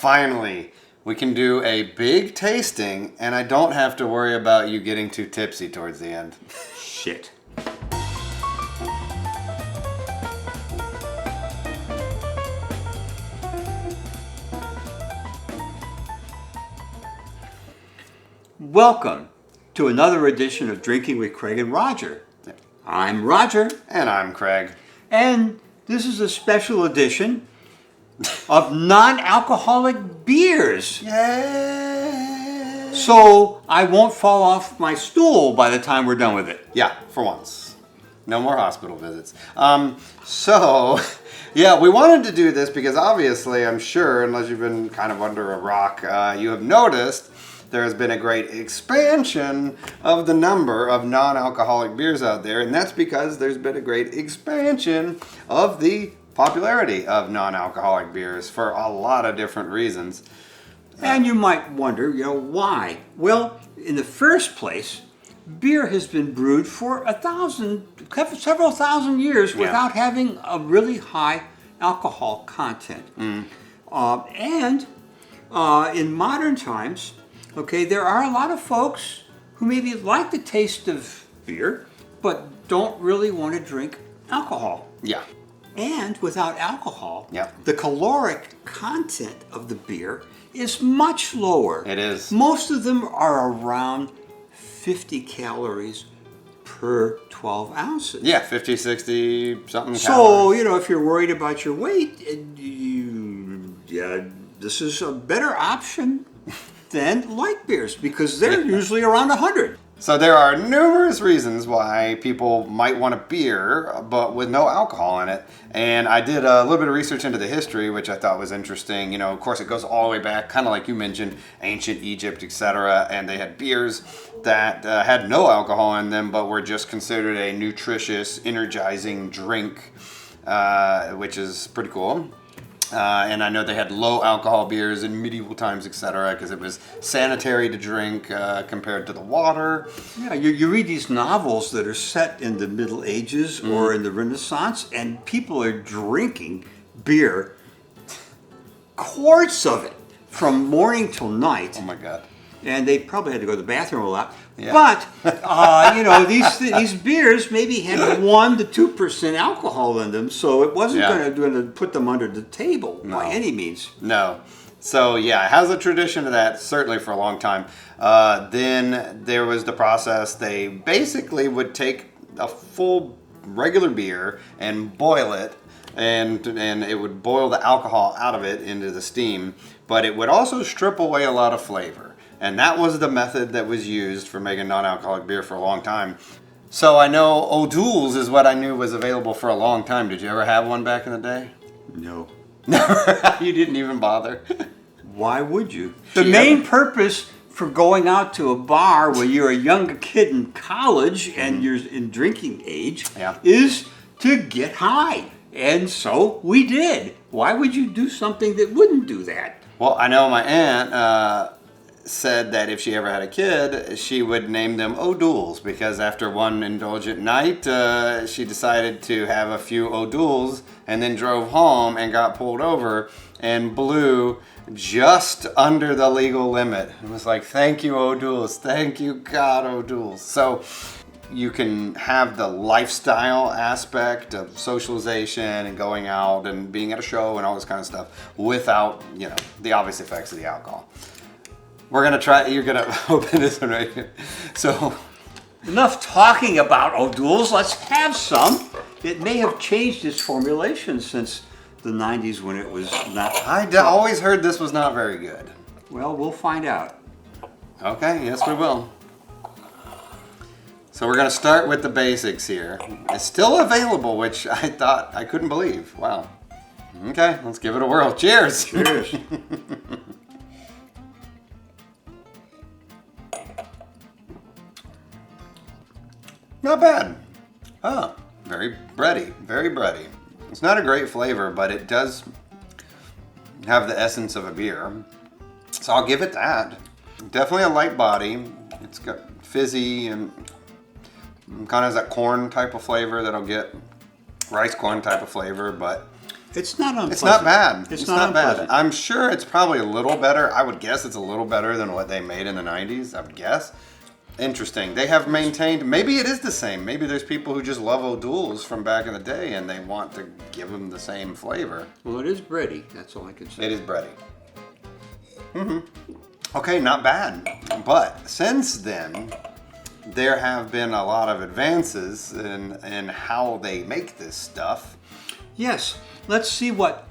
Finally, we can do a big tasting and I don't have to worry about you getting too tipsy towards the end. Shit. Welcome to another edition of Drinking with Craig and Roger. I'm Roger. And I'm Craig. And this is a special edition of non-alcoholic beers. Yay! So I won't fall off my stool by the time we're done with it. Yeah, for once. No more hospital visits. Yeah, we wanted to do this because obviously, I'm sure, unless you've been kind of under a rock, you have noticed there has been a great expansion of the number of non-alcoholic beers out there, and that's because there's been a great expansion of the popularity of non-alcoholic beers for a lot of different reasons. And you might wonder, why? Well, in the first place, beer has been brewed for several thousand years without having a really high alcohol content. And in modern times, there are a lot of folks who maybe like the taste of beer, but don't really want to drink alcohol. Yeah. And without alcohol, Yeah. the caloric content of the beer is much lower. It is. Most of them are around 50 calories per 12 ounces. Yeah, 50, 60, something So, calories. if you're worried about your weight, this is a better option than light beers because they're usually around 100. So there are numerous reasons why people might want a beer, but with no alcohol in it. And I did a little bit of research into the history, which I thought was interesting. Of course, it goes all the way back, kind of like you mentioned, ancient Egypt, etc. And they had beers that had no alcohol in them, but were just considered a nutritious, energizing drink, which is pretty cool. And I know they had low alcohol beers in medieval times, etc., because it was sanitary to drink compared to the water. Yeah, you read these novels that are set in the Middle Ages or in the Renaissance, and people are drinking beer, quarts of it, from morning till night. Oh my God. And they probably had to go to the bathroom a lot. Yeah. But, these beers maybe had 1 to 2% alcohol in them, so it wasn't going to put them under the table by any means. No. So, yeah, it has a tradition of that, certainly for a long time. Then there was the process. They basically would take a full regular beer and boil it, and it would boil the alcohol out of it into the steam, but it would also strip away a lot of flavor. And that was the method that was used for making non-alcoholic beer for a long time. So I know O'Doul's is what I knew was available for a long time. Did you ever have one back in the day? No. You didn't even bother? Why would you? The main purpose for going out to a bar when you're a young kid in college and you're in drinking age is to get high. And so we did. Why would you do something that wouldn't do that? Well, I know my aunt said that if she ever had a kid, she would name them O'Doul's because after one indulgent night, she decided to have a few O'Doul's and then drove home and got pulled over and blew just under the legal limit. It was like, thank you, O'Doul's. Thank you, God, O'Doul's. So you can have the lifestyle aspect of socialization and going out and being at a show and all this kind of stuff without, the obvious effects of the alcohol. We're going to try, you're going to open this one right here. So, enough talking about O'Doul's, let's have some. It may have changed its formulation since the 90s when it was not. I always heard this was not very good. Well, we'll find out. Okay, yes we will. So we're going to start with the basics here. It's still available, which I couldn't believe. Wow. Okay, let's give it a whirl. Cheers. Cheers. Not bad. Oh, very bready, very bready. It's not a great flavor, but it does have the essence of a beer. So I'll give it that. Definitely a light body. It's got fizzy and kind of has that corn type of flavor that I'll get. Rice corn type of flavor, but It's not unpleasant. It's not bad. It's not bad. unpleasant. I'm sure it's probably a little better. I would guess it's a little better than what they made in the 90s, I would guess. Interesting. They have maintained, maybe it is the same. Maybe there's people who just love O'Doul's from back in the day and they want to give them the same flavor. Well, it is bready. That's all I can say. It is bready. Okay, not bad. But since then, there have been a lot of advances in how they make this stuff. Yes. Let's see what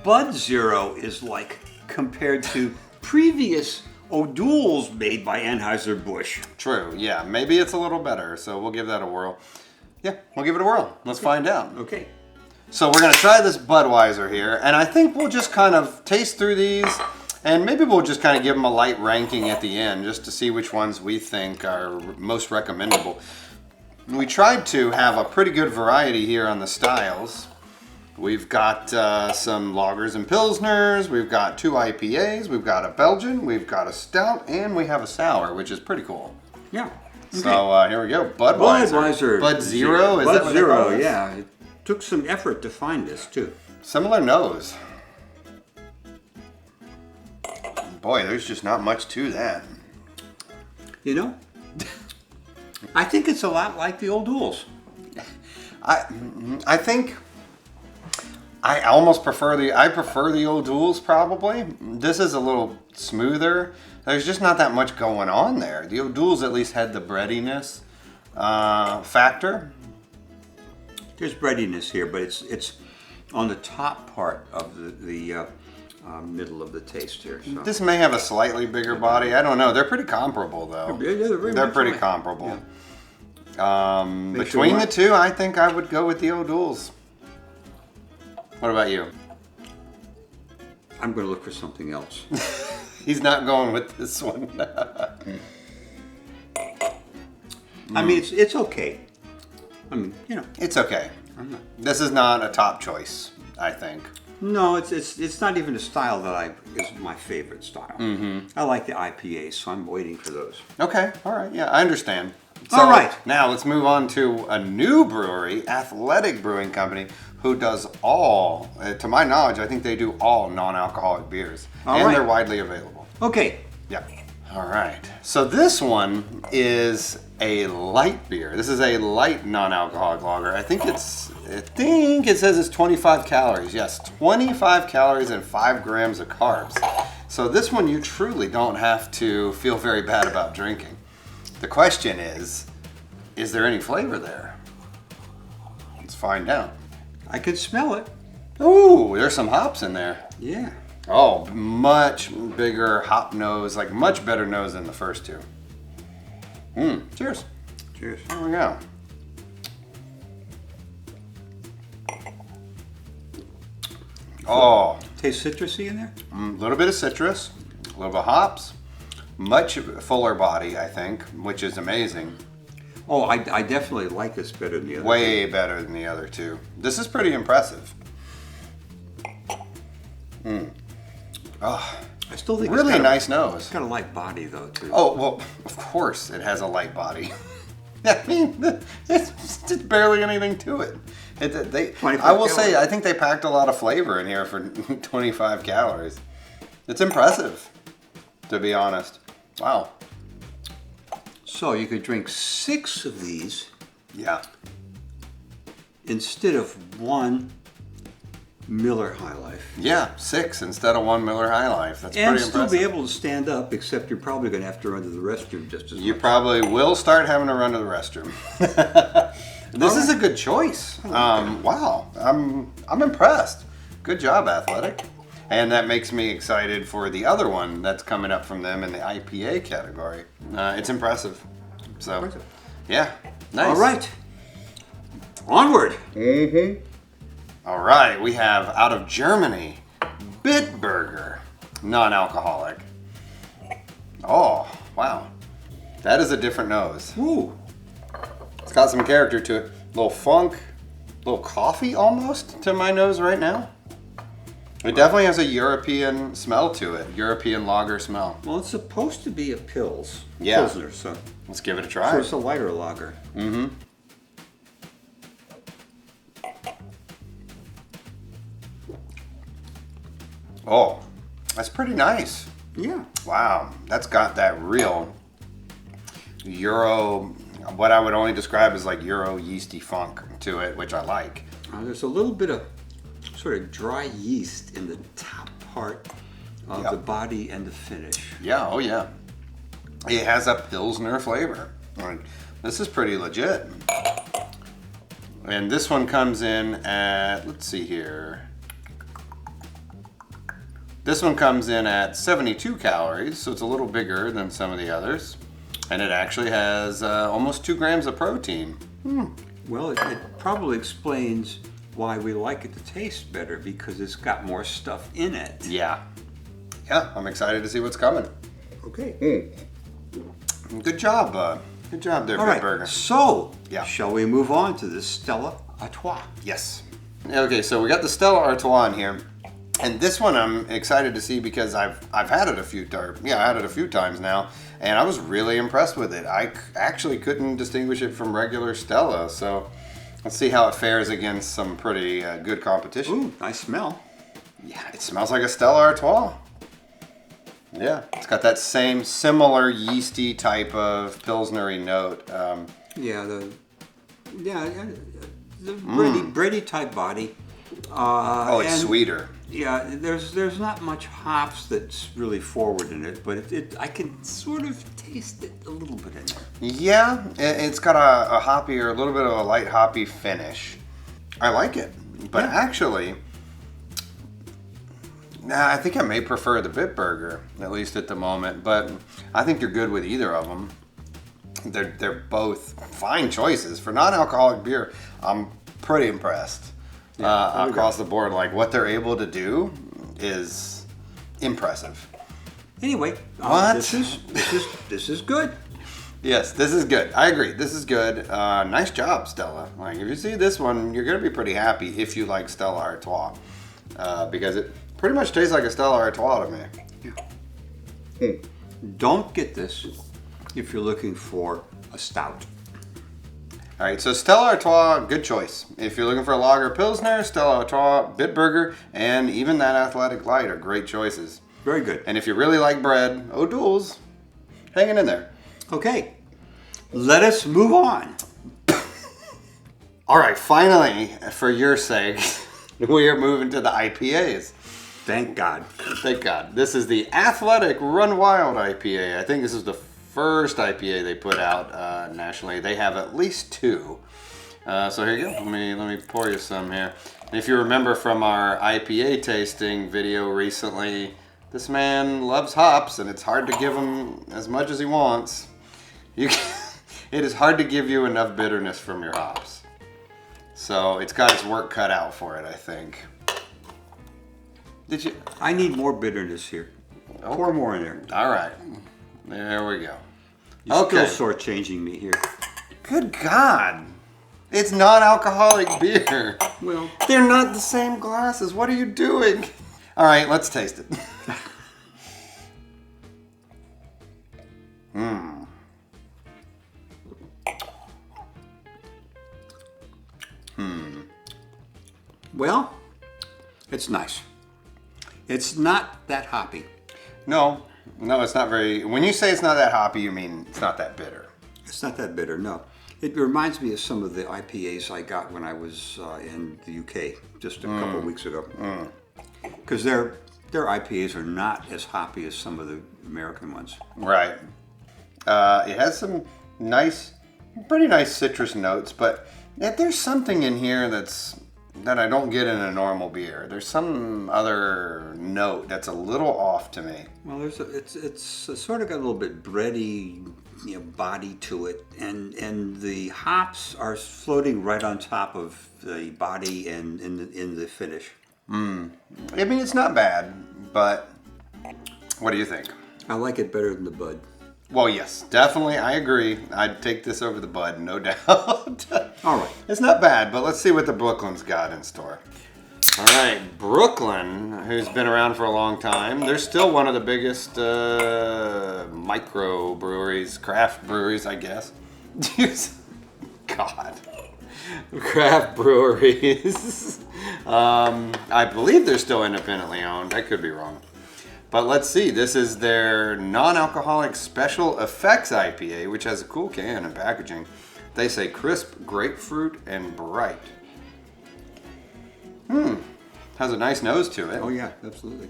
Bud Zero is like compared to previous O'Doul's made by Anheuser-Busch. True, yeah. Maybe it's a little better, so we'll give that a whirl. Yeah, we'll give it a whirl. Let's find out. Okay. So we're going to try this Budweiser here, and I think we'll just kind of taste through these, and maybe we'll just kind of give them a light ranking at the end, just to see which ones we think are most recommendable. We tried to have a pretty good variety here on the styles. We've got some lagers and pilsners, we've got 2 IPAs, we've got a Belgian, we've got a stout, and we have a sour, which is pretty cool. Yeah. Okay. So here we go, Budweiser. Bud Zero, is that what they call Zero, it? yeah. It took some effort to find this, too. Similar nose. Boy, there's just not much to that. You know, I think it's a lot like the O'Doul's. I think I almost prefer the O'Doul's probably. This is a little smoother. There's just not that much going on there. The O'Doul's at least had the breadiness factor. There's breadiness here, but it's on the top part of the middle of the taste here. So. This may have a slightly bigger body. I don't know. They're pretty comparable though. Yeah, they're pretty comparable. Yeah. Between the two, I think I would go with the O'Doul's. What about you? I'm going to look for something else. He's not going with this one. I mean, it's okay. I mean, you know. It's okay. This is not a top choice, I think. No, it's not even a style that is my favorite style. I like the IPAs, so I'm waiting for those. Okay, all right, yeah, I understand. So, all right. Now let's move on to a new brewery, Athletic Brewing Company, who does all, to my knowledge, I think they do all non-alcoholic beers. They're widely available. Okay. Yeah. All right. So this one is a light beer. This is a light non-alcoholic lager. I think it says it's 25 calories. Yes, 25 calories and 5 grams of carbs. So this one you truly don't have to feel very bad about drinking. The question is there any flavor there? Let's find out. I can smell it. Ooh, there's some hops in there. Yeah. Oh, much bigger hop nose, like much better nose than the first two. Cheers. Cheers. There we go. Oh. Taste citrusy in there? A little bit of citrus, a little bit of hops, much fuller body, I think, which is amazing. Oh, I definitely like this better than the other. Way better than the other two. This is pretty impressive. Oh, I still think really it's nice nose. It's got a light body though too. Oh well, of course it has a light body. I mean, it's barely anything to it. I will say, I think they packed a lot of flavor in here for 25 calories. It's impressive, to be honest. Wow. So you could drink 6 of these. Yeah. Instead of 1 Miller High Life. Yeah, 6 instead of 1 Miller High Life. That's and pretty impressive. And still be able to stand up, except you're probably going to have to run to the restroom just as much. You probably will start having to run to the restroom. This is a good choice. Wow, I'm impressed. Good job, Athletic. And that makes me excited for the other one that's coming up from them in the IPA category. It's impressive. So, yeah, nice. All right. Onward. All right, we have out of Germany, Bitburger, non-alcoholic. Oh, wow. That is a different nose. Ooh. It's got some character to it. A little funk, a little coffee almost to my nose right now. It definitely has a European smell to it, European lager smell. Well, it's supposed to be a Yeah. Pilsner, so. Let's give it a try. So it's a lighter lager. Oh, that's pretty nice. Yeah. Wow, that's got that real Euro, what I would only describe as like Euro yeasty funk to it, which I like. There's a little bit of sort of dry yeast in the top part of the body and the finish. Yeah, oh yeah. It has a Pilsner flavor. Like, this is pretty legit. And this one comes in at, let's see here. This one comes in at 72 calories, so it's a little bigger than some of the others. And it actually has almost 2 grams of protein. Well, it probably explains why we like it to taste better, because it's got more stuff in it. Yeah. Yeah, I'm excited to see what's coming. Okay. Good job. Good job there, All right. Bitburger. So, Yeah. shall we move on to the Stella Artois? Yes. Okay, so we got the Stella Artois in here. And this one I'm excited to see because I've had it a few times. Yeah, I had it a few times now, and I was really impressed with it. I actually couldn't distinguish it from regular Stella, so let's see how it fares against some pretty good competition. Ooh, nice smell. Yeah, it smells like a Stella Artois. Yeah, it's got that same similar yeasty type of Pilsnery note. The bready type body. It's sweeter. Yeah, there's not much hops that's really forward in it, but I can sort of taste it a little bit in there. Yeah, it's got a hoppy or a little bit of a light hoppy finish. I like it, but actually, I think I may prefer the Bitburger, at least at the moment. But I think you're good with either of them. They're both fine choices for non-alcoholic beer. I'm pretty impressed. Across the board, like what they're able to do is impressive. Anyway, What? This is good. Yes, this is good. I agree. This is good. Nice job, Stella. Like if you see this one, you're gonna be pretty happy if you like Stella Artois, because it pretty much tastes like a Stella Artois to me. Don't get this if you're looking for a stout. All right, so Stella Artois, good choice. If you're looking for a lager Pilsner, Stella Artois, Bitburger, and even that Athletic Light are great choices. Very good. And if you really like bread, O'Doul's hanging in there. Okay, let us move on. All right, finally, for your sake, we are moving to the IPAs. Thank God. Thank God. This is the Athletic Run Wild IPA. I think this is the first IPA they put out nationally. They have at least 2. So here you go. Let me pour you some here. And if you remember from our IPA tasting video recently, this man loves hops, and it's hard to give him as much as he wants. It is hard to give you enough bitterness from your hops. So it's got its work cut out for it, I think. I need more bitterness here. Okay. Pour more in there. All right. There we go. You're still shortchanging me here. Good God. It's non-alcoholic beer. Well, They're not the same glasses. What are you doing? All right, let's taste it. Well, it's nice. It's not that hoppy. No, it's not very... When you say it's not that hoppy, you mean it's not that bitter. It's not that bitter, no. It reminds me of some of the IPAs I got when I was in the UK just a couple of weeks ago. Because their IPAs are not as hoppy as some of the American ones. Right. It has some pretty nice citrus notes, but there's something in here that I don't get in a normal beer. There's some other note that's a little off to me. Well, it's sort of got a little bit bready, body to it, and the hops are floating right on top of the body and in the finish. I mean, it's not bad, but what do you think? I like it better than the Bud. Well, yes, definitely. I agree. I'd take this over the Bud, no doubt. All right. It's not bad, but let's see what the Brooklyn's got in store. All right, Brooklyn, who's been around for a long time, they're still one of the biggest micro breweries, craft breweries, I guess. God. craft breweries. I believe they're still independently owned. I could be wrong. But let's see. This is their non-alcoholic special effects IPA, which has a cool can and packaging. They say crisp, grapefruit, and bright. Has a nice nose to it. Oh yeah, absolutely.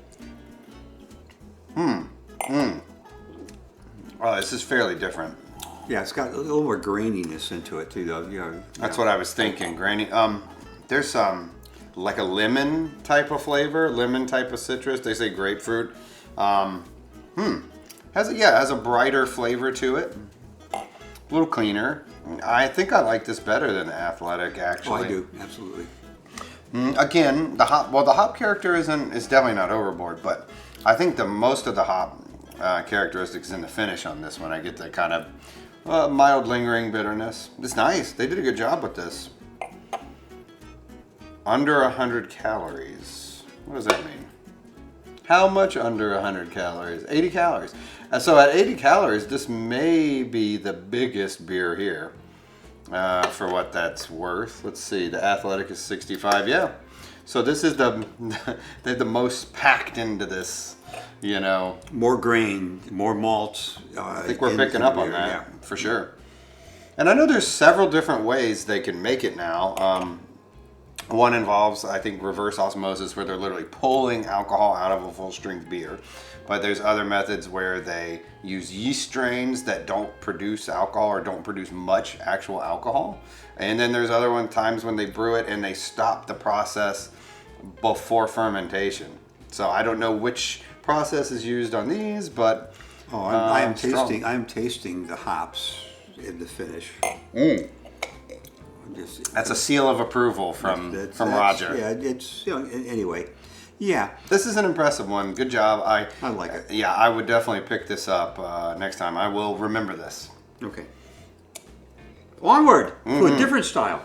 Oh, this is fairly different. Yeah, it's got a little more graininess into it too, though. That's what I was thinking. Grainy. There's some like a lemon type of flavor, lemon type of citrus. They say grapefruit. Has a brighter flavor to it. A little cleaner. I think I like this better than the Athletic, actually. Oh, I do, absolutely. Again, the hop character is definitely not overboard, but I think the most of the hop characteristics in the finish on this one. I get the kind of mild lingering bitterness. It's nice. They did a good job with this. Under 100 calories. What does that mean? How much under 100 calories? 80 calories. So at 80 calories, this may be the biggest beer here. For what that's worth. Let's see. The Athletic is 65. Yeah. So this is the most packed into this. More grain, more malts. I think we're picking up on that for sure. And I know there's several different ways they can make it now. One involves, I think, reverse osmosis, where they're literally pulling alcohol out of a full strength beer. But there's other methods where they use yeast strains that don't produce alcohol or don't produce much actual alcohol. And then there's other times when they brew it and they stop the process before fermentation. So I don't know which process is used on these, but I am tasting the hops in the finish. That's a seal of approval from Roger. Yeah, it's anyway. Yeah, this is an impressive one. Good job. I like it. Yeah, I would definitely pick this up next time. I will remember this. Okay. Onward to a different style.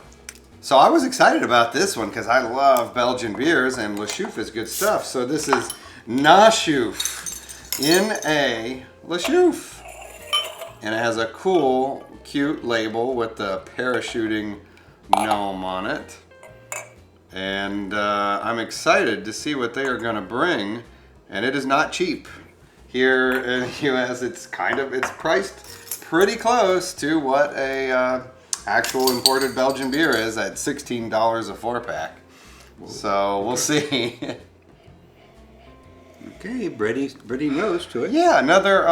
So I was excited about this one because I love Belgian beers and Le Chouffe is good stuff. So this is Na Chouffe, N-A Le Chouffe. And it has a cool, cute label with the parachuting gnome on it. And I'm excited to see what they are going to bring. And it is not cheap. Here in the US, it's priced pretty close to what a actual imported Belgian beer is at $16 a 4-pack. So we'll see. Okay, Brady nose to it. Yeah, another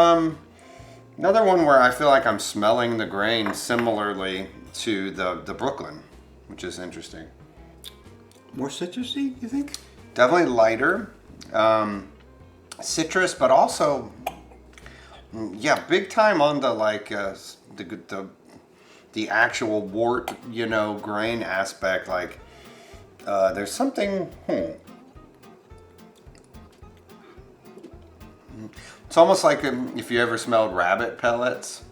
one where I feel like I'm smelling the grain similarly to the Brooklyn, which is interesting. More citrusy, you think? Definitely lighter, citrus, but also, big time on the the actual wort, grain aspect. Like, there's something. It's almost like if you ever smelled rabbit pellets.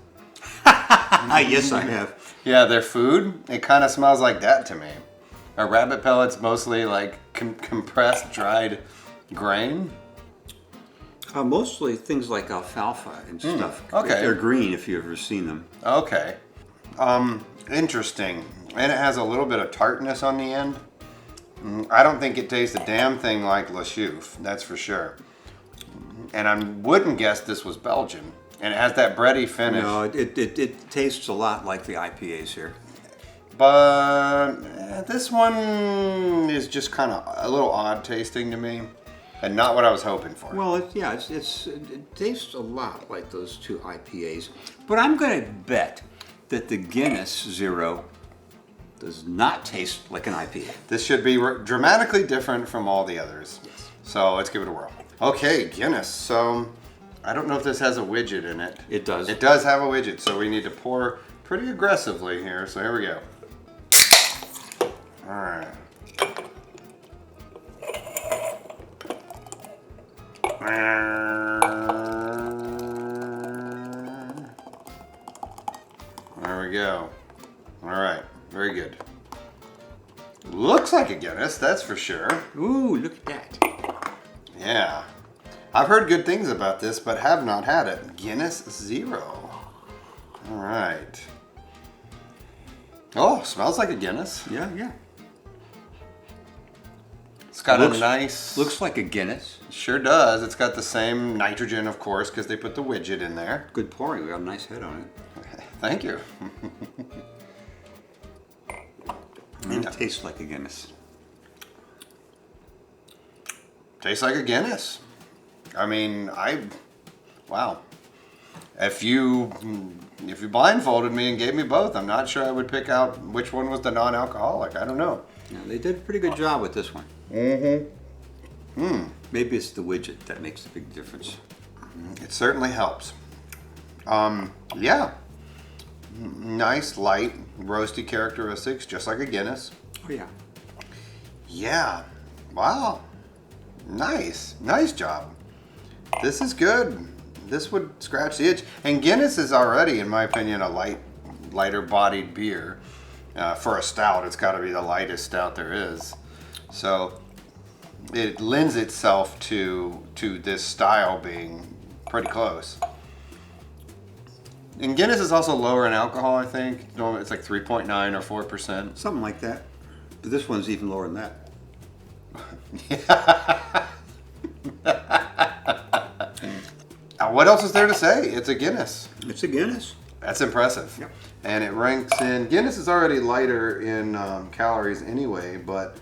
Yes, I have. Yeah, their food. It kind of smells like that to me. Are rabbit pellets mostly like compressed, dried grain? Mostly things like alfalfa and stuff. Okay. They're green if you've ever seen them. Okay. Interesting. And it has a little bit of tartness on the end. I don't think it tastes a damn thing like Le Chouffe, that's for sure. And I wouldn't guess this was Belgian. And it has that bready finish. No, it tastes a lot like the IPAs here. But this one is just kind of a little odd tasting to me, and not what I was hoping for. Well, it tastes a lot like those two IPAs. But I'm going to bet that the Guinness Zero does not taste like an IPA. This should be dramatically different from all the others. Yes. So let's give it a whirl. Okay, Guinness. So I don't know if this has a widget in it. It does. It does have a widget, so we need to pour pretty aggressively here. So here we go. All right. There we go. All right, very good. Looks like a Guinness, that's for sure. Ooh, look at that. Yeah. I've heard good things about this, but have not had it. Guinness Zero. All right. Oh, smells like a Guinness. Yeah, yeah. It's got a nice... Looks like a Guinness. Sure does. It's got the same nitrogen, of course, because they put the widget in there. Good pouring. We got a nice head on it. Thank you. And it tastes like a Guinness. Tastes like a Guinness. I mean, wow. If you blindfolded me and gave me both, I'm not sure I would pick out which one was the non-alcoholic. I don't know. Yeah, they did a pretty good job with this one. Maybe it's the widget that makes the big difference. It certainly helps. Yeah. Nice, light, roasty characteristics, just like a Guinness. Oh, yeah. Yeah. Wow. Nice. Nice job. This is good. This would scratch the itch. And Guinness is already, in my opinion, a lighter bodied beer. For a stout, it's got to be the lightest stout there is. So it lends itself to this style being pretty close. And Guinness is also lower in alcohol, I think. Normally it's like 3.9 or 4%. Something like that. But this one's even lower than that. What else is there to say? It's a Guinness. It's a Guinness. That's impressive. Yep. And it ranks in... Guinness is already lighter in calories anyway, but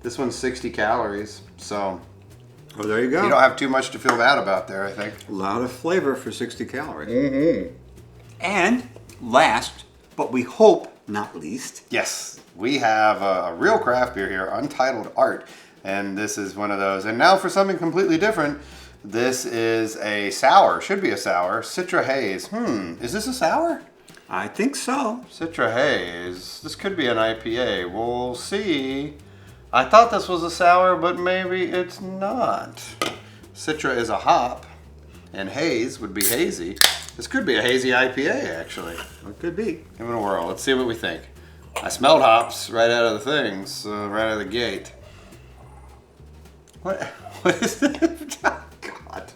this one's 60 calories, so... Oh, there you go. You don't have too much to feel bad about there, I think. A lot of flavor for 60 calories. Mm-hmm. And last, but we hope not least... Yes, we have a real craft beer here, Untitled Art. And this is one of those. And now for something completely different. This is a sour, should be a sour, Citra Haze. Is this a sour? I think so. Citra Haze. This could be an IPA. We'll see. I thought this was a sour, but maybe it's not. Citra is a hop, and haze would be hazy. This could be a hazy IPA, actually. It could be. Give it a whirl. Let's see what we think. I smelled hops right out of the things, right out of the gate. What is this? God.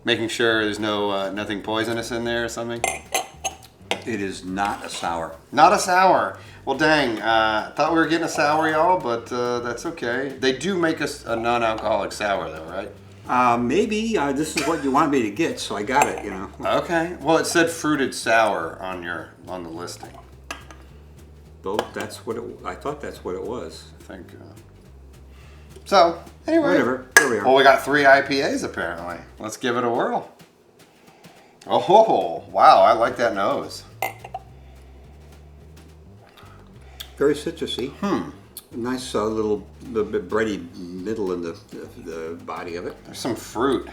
Making sure there's nothing poisonous in there or something. It is not a sour. Not a sour. Well, dang. Thought we were getting a sour, y'all, but that's okay. They do make us a non-alcoholic sour, though, right? Maybe this is what you wanted me to get, so I got it. You know. Okay. Well, it said fruited sour on the listing. Though that's what I thought that's what it was. I think. So anyway, whatever. Here we are. Well, we got 3 IPAs apparently. Let's give it a whirl. Oh wow! I like that nose. Very citrusy. Nice little bit bready middle in the body of it. There's some fruit.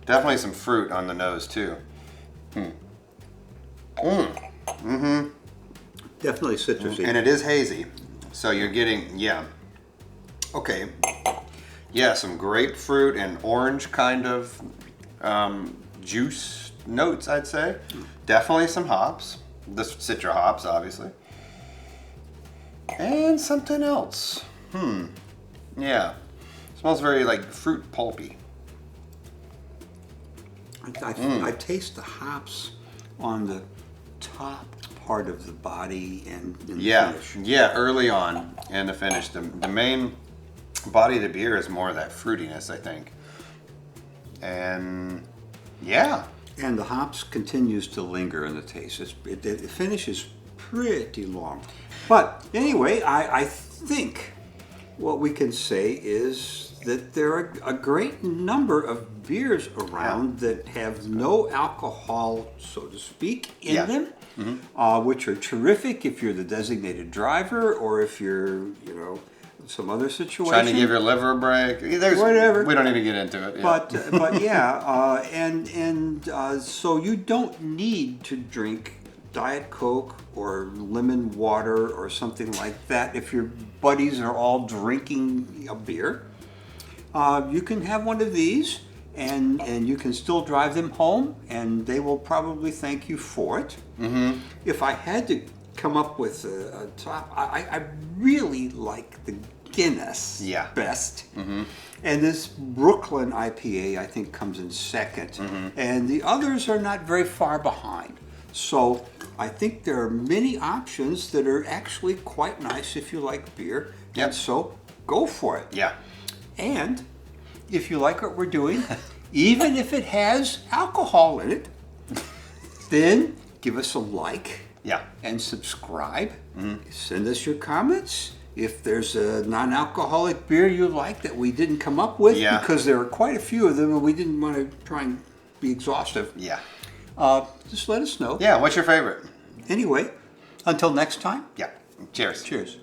Definitely some fruit on the nose too. Definitely citrusy. And it is hazy. So you're getting, okay. Yeah, some grapefruit and orange kind of juice notes, I'd say. Definitely some hops. The Citra hops, obviously. And something else. Yeah. Smells very like fruit pulpy. I taste the hops on the top part of the body and the finish. Yeah, early on and the finish. The main body of the beer is more of that fruitiness, I think. And yeah. And the hops continues to linger in the taste. The finish is pretty long. But anyway, I think what we can say is that there are a great number of beers around that have no alcohol, so to speak, in them, which are terrific if you're the designated driver or if you're, some other situation. Trying to give your liver a break. Whatever. We don't need to get into it. Yeah. But yeah, and so you don't need to drink Diet Coke or lemon water or something like that if your buddies are all drinking a beer. You can have one of these and you can still drive them home and they will probably thank you for it. If I had to come up with a top, I really like the Guinness best. And this Brooklyn IPA I think comes in second. And the others are not very far behind. So I think there are many options that are actually quite nice if you like beer. Yep. And so go for it. Yeah. And if you like what we're doing, even if it has alcohol in it, then give us a like Yeah. and subscribe. Send us your comments. If there's a non-alcoholic beer you like that we didn't come up with, Yeah. because there are quite a few of them and we didn't want to try and be exhaustive, Yeah. just let us know. Yeah. What's your favorite? Anyway, until next time, Yeah. Cheers. cheers.